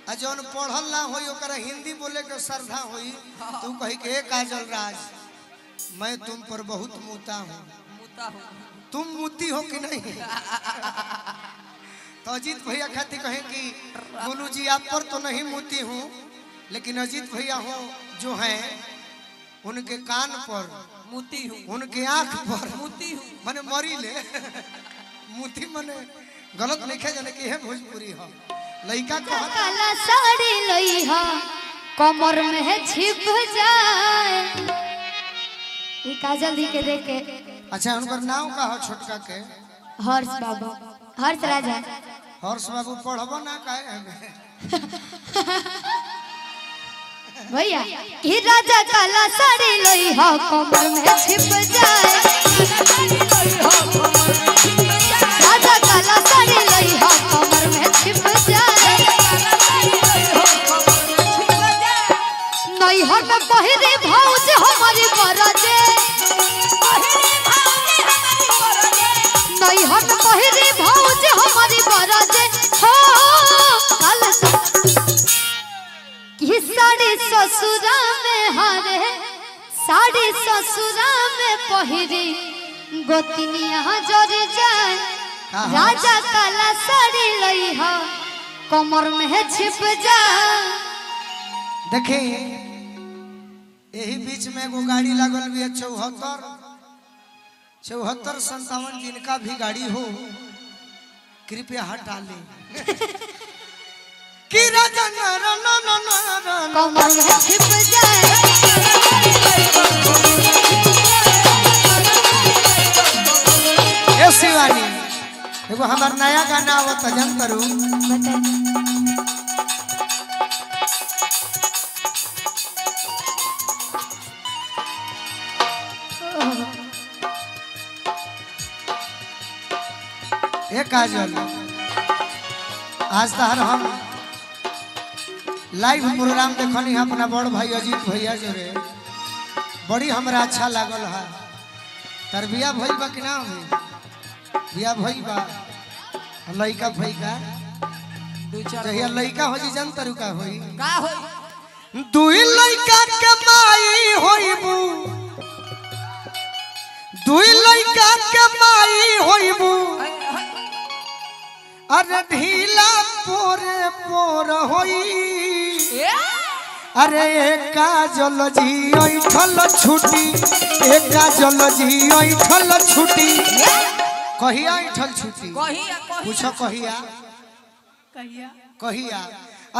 आ जौन पढ़ल ना होई ओकरा हिंदी बोले के श्रद्धा होई तू कही के काजल राज मैं तुम पर बहुत मुता हूँ तुम मुती हो कि नहीं। तो अजीत भैया खाती कहे कि गोलू जी आप पर तो नहीं मुती हूँ लेकिन अजीत भैया हो जो हैं उनके कान पर मुती हूँ उनके आंख पर मुती हूँ मने मरी ले मुती मने गलत नहीं खे जाने की है भोजपुरी हो लड़का काला साड़ी लई हा कमर में छिप जाए ई काजल दी के देख के। अच्छा उनकर नाम का हो छोटका के हर्ष बाबू हर्ष राजा हर्ष बाबू पढ़बो ना काहे भैया ई राजा काला साड़ी लई हा कमर में छिप जाए राजा काला साड़ी लई हा कमर में छिप जाए नई हट पहिरे भौज हमारी बरजे नई हट पहिरे भौज हमारी बरजे हो काला कि साड़ी ससुरा में हरे साड़ी ससुरा में पहिरी गोतनिया जर जाए राजा काला साड़ी लई हा कमर में छिप जाए। देखे यही बीच में एगो गाड़ी लागल भी है 74-57 जिनका भी गाड़ी हो कृपया हटा ले कि राजा कमर में छिप जाए ए शिवानी एगो हमार नया गाना आवत जन करू ए काजल आज तहर हम लाइव प्रोग्राम देखनी है अपना बड़ भाई अजीत भैया जो रे बड़ी हमरा अच्छा लागल है तर बिया भई बा कि ना हुई बिया भई बा लइका भई का जहिया लइका हो जी जन तरुका होई का होई दुई लइका के माई होइबू दुई लइका के माई होइबू अरे ढीला पोरे पोर होई अरे काजल जी ऐठल छुटी काजल जी ऐठल छुटी कहिया ऐठल छुटी पूछो कहिया कहिया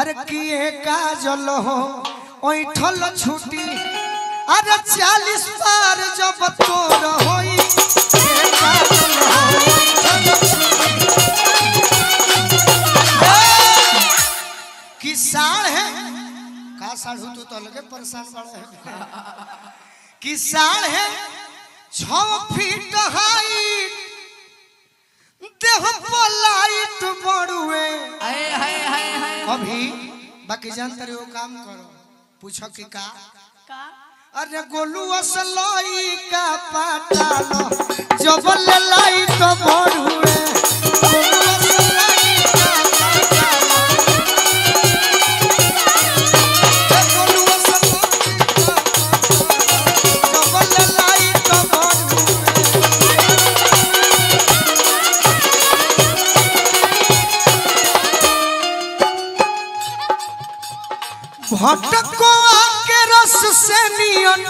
अरे किए काजल हो ऐठल छुटी अरे 40 पार जब तोर होई काजल हो ऐठल छुटी कि साढ़ है का साढ़ू तो लगे परेशान बड़ा है कि साढ़ है 6 फीट हाइट देह पर लाइट बड़ुए अभी बाकी जानते हो काम करो पूछो कि का अरे गोलू असलई का पाटालो जब लाइट बड़ुए भटकुआ के रस से नियन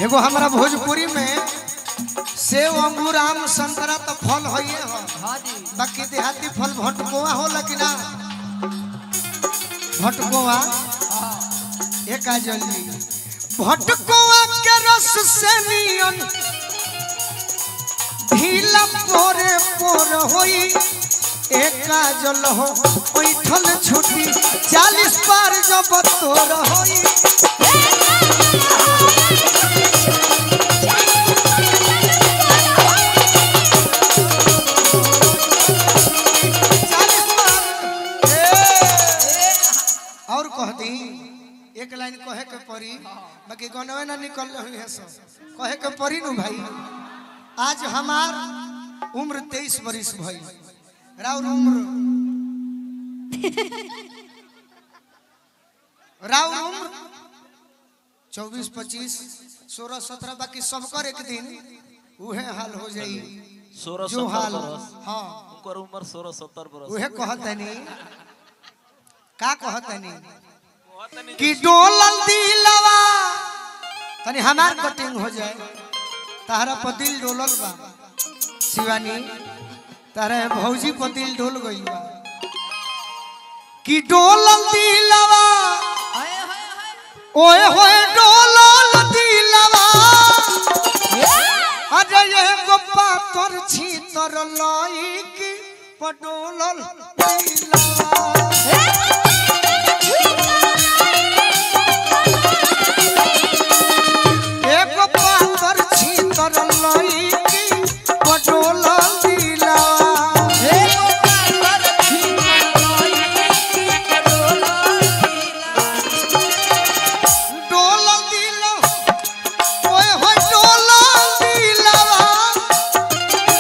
एगो हमारा भोजपुरी में सेव अंगूर आम संतरा तो फल होइए हो बाकी देहाती फल भटकुआ हो लेकिन भटकुआ एक काजल जी भटकुआ के रस से नियन ढीला पोरे पोर होई एक काजल हो ऐठल छुटी 40 पार जब तोर होई और कह दी एक लाइन कहे के परी बाकी गनवे ना निकल हुई है सब कहे के परी नु भाई आज हमार उम्र 23 बरिस भई राउर उम्र राउर उम्र 24, 25, 16, 17 बाकी सबकर एक दिन उहे हाल हो जाई 16, जो 17 हाल बरस। हाँ उनकर उम्र 16, 17 बरस। उहे कहतनी का कहतनी कहतनी कि डोलल दिलवा तनी हमार कटिंग हो जाए तारा पर दिल डोलल बा शिवानी तारा भौजी पर दिल डोल गई बा कि डोलल दिलवा ओए होए डोलल दिलवा अरे ये गोपा तोर छी तोर लई की पडोलल दिलवा एक पातर छी तर लई की पडोलल दिलवा डोलल दिलवा ओए होए डोलल दिलवा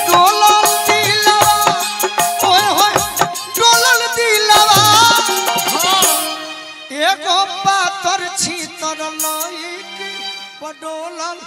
डोलल दिलवा ओए होए डोलल दिलवा एगो पातर छी तर लई की पडोलल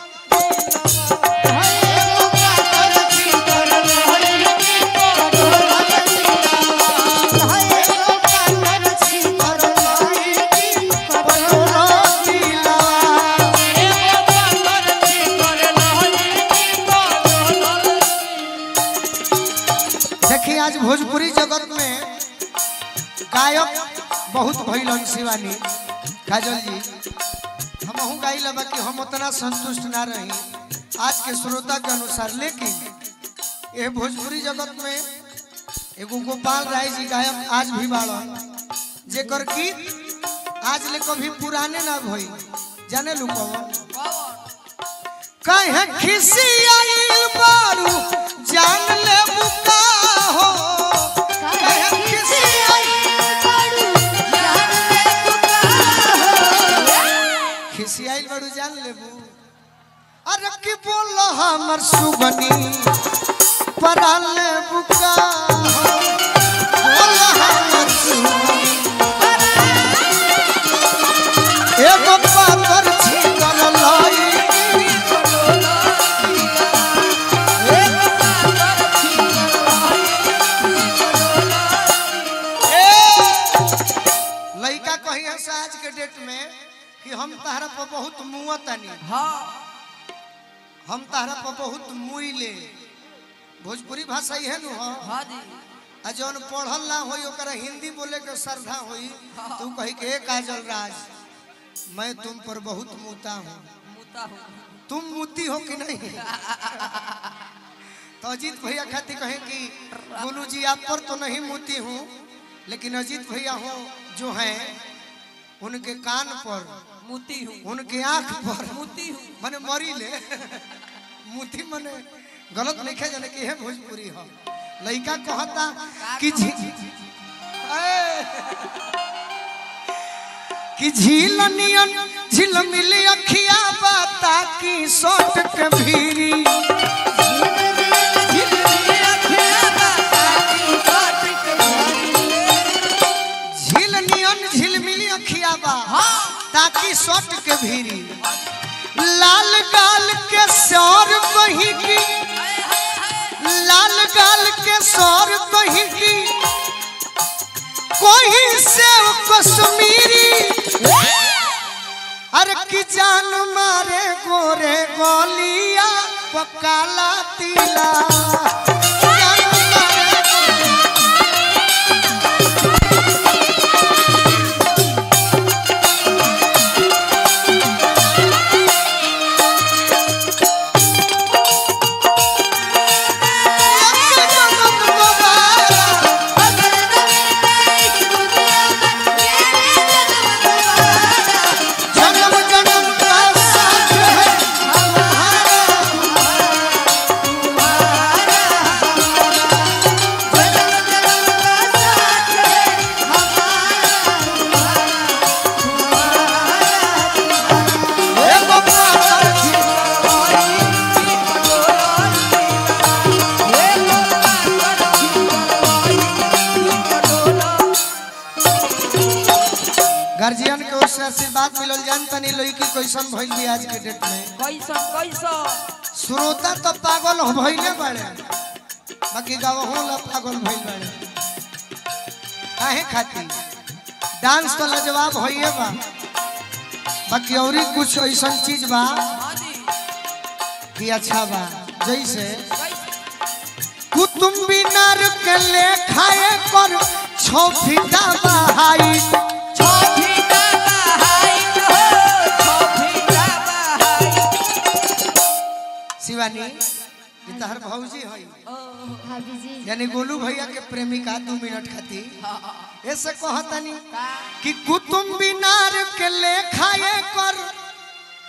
देखिए आज भोजपुरी जगत में गायक बहुत भइलन शिवानी काजल जी हमहू गाइल बा कि हम उतना संतुष्ट ना रही आज के श्रोता के अनुसार लेकिन ये भोजपुरी जगत में एगो गोपाल राय जी गायक आज भी बाड़न जेकर गीत आज ले कभी पुराने ना भई जाने लू कौन कहे खिसी आइल बारू जान ले बुका हो कहे खिसी खिसी आइल बारू जान ले बू अरे की बोल हमर सुगनी परान ले बुका हो बोल हमर सुगनी एगो पातर छी कर लई लइका कही आज के डेट में कि हम तहरा पर बहुत मुआतनी हम तहरा पर बहुत मुइले भोजपुरी भाषा ही है नु हां जी आ जौन पढ़ल ना होई ओकरा हिंदी बोले के श्रद्धा होई तू कही के काजल राज मैं तुम पर बहुत मुता हूं तुम मुती हो कि नहीं तो अजीत भैया खाती कहे कि गोलू जी आप पर तो नहीं मुती हूं लेकिन अजीत भैया हो जो हैं उनके कान पर मुती हूँ उनके आंख पर मुती हूँ मने मरी ले मुती मने गलत नहीं खे जाने की है भोजपुरी हो लइका कहता कि झील नियन झील मिली अखिया बाता की सोट के भीरी झील नियन झील मिली अखिया बा ताकि सोट के भीरी लाल गाल के सौर कहीं की लाल गाल के सौर कहीं की कोई से कश्मीरी अरे की जान मारे गोरे गोलिया पकाला तिला गार्जियन के ओर से आशीर्वाद मिलल जान तनी लड़की कैसन भइल भी आज के डेट में कैसा श्रोता तो पागल हो भइले बाड़े बाकी गवहों ला पागल भइल बाड़े काहे खाती डांस तो लाजवाब होइए बा बाकी औरी कुछ ऐसा चीज बा कि अच्छा बा जैसे कुतुम बिनार के ले खाए कर 6 फीटा बहाई शिवानी ये तहर भौजी है भाभी जी यानी गोलू भैया के प्रेमिका 2 मिनट खाती ऐसे कहतनी कि कुतुम बिनार के ले खाए कर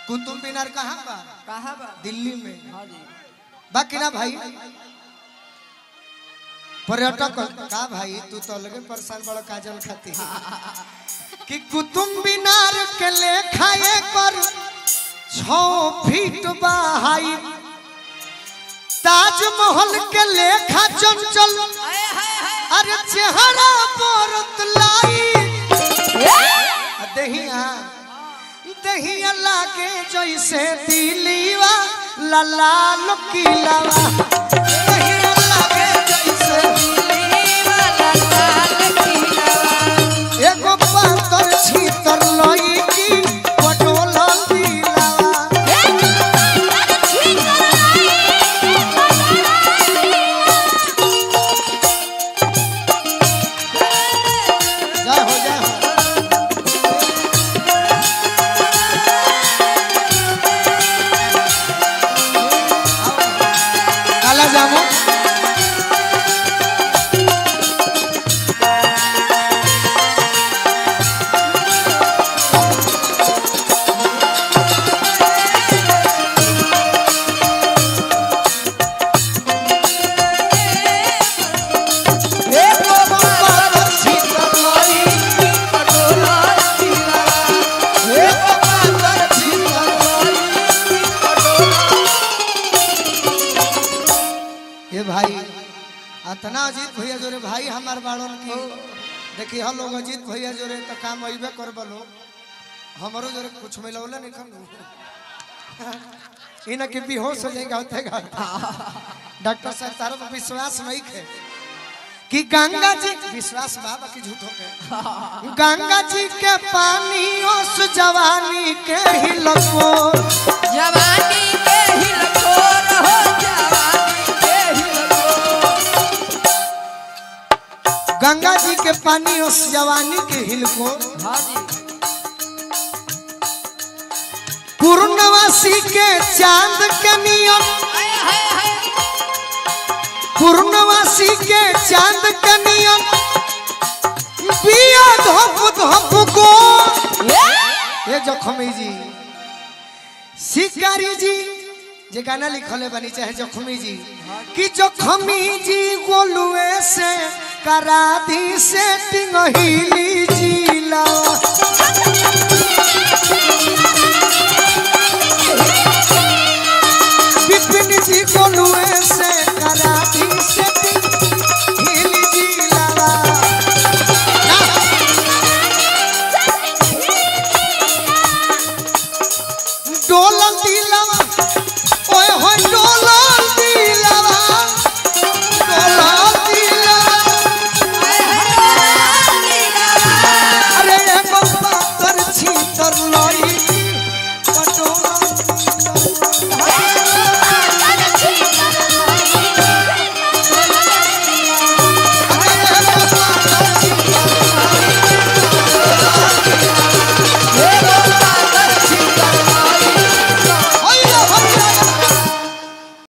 कुतुब मीनार कहाँ बा दिल्ली में बाकी ना भाई पर्यटक का भाई तू तो लगे परेशान बड़ा काजल खाती कि कुतुब मीनार के ले खाए कर 6 फीट बहाई ताजमहल के लेखा चंचल अरे चेहरा परत लाई दहिया दहिया लागे जैसे दिलीवा लाल किलावा दहिया लागे जैसे दिलीवा लाल किलावा एगो पातर छीतर लई की पटोल दिलावा इतना अजीत भैया जोरे भाई हमार बाड़न की देखी हम लोग अजीत भैया जोरे तो काम अइबे करबो लोग हमरो जोरे कुछ मिलौले नहीं खन इना के बेहोश हो जाएगा होते डॉक्टर साहब तारो पर विश्वास नहीं है कि गंगा जी विश्वास बाबा की झूठ हो गए गंगा जी के पानी उस जवानी के हिलको जवानी के हिलको हो गंगा जी के पानी उस जवानी के हिलको पूर्णवासी के चांद के नियम पूर्णवासी के चांद के नियम पिया धप धप को ये जखमी जी शिकारी जी जे गाना लिखले बनी चाहे जखमी जी कि जखमी जी गोलुए से करा दी से टिंग हिली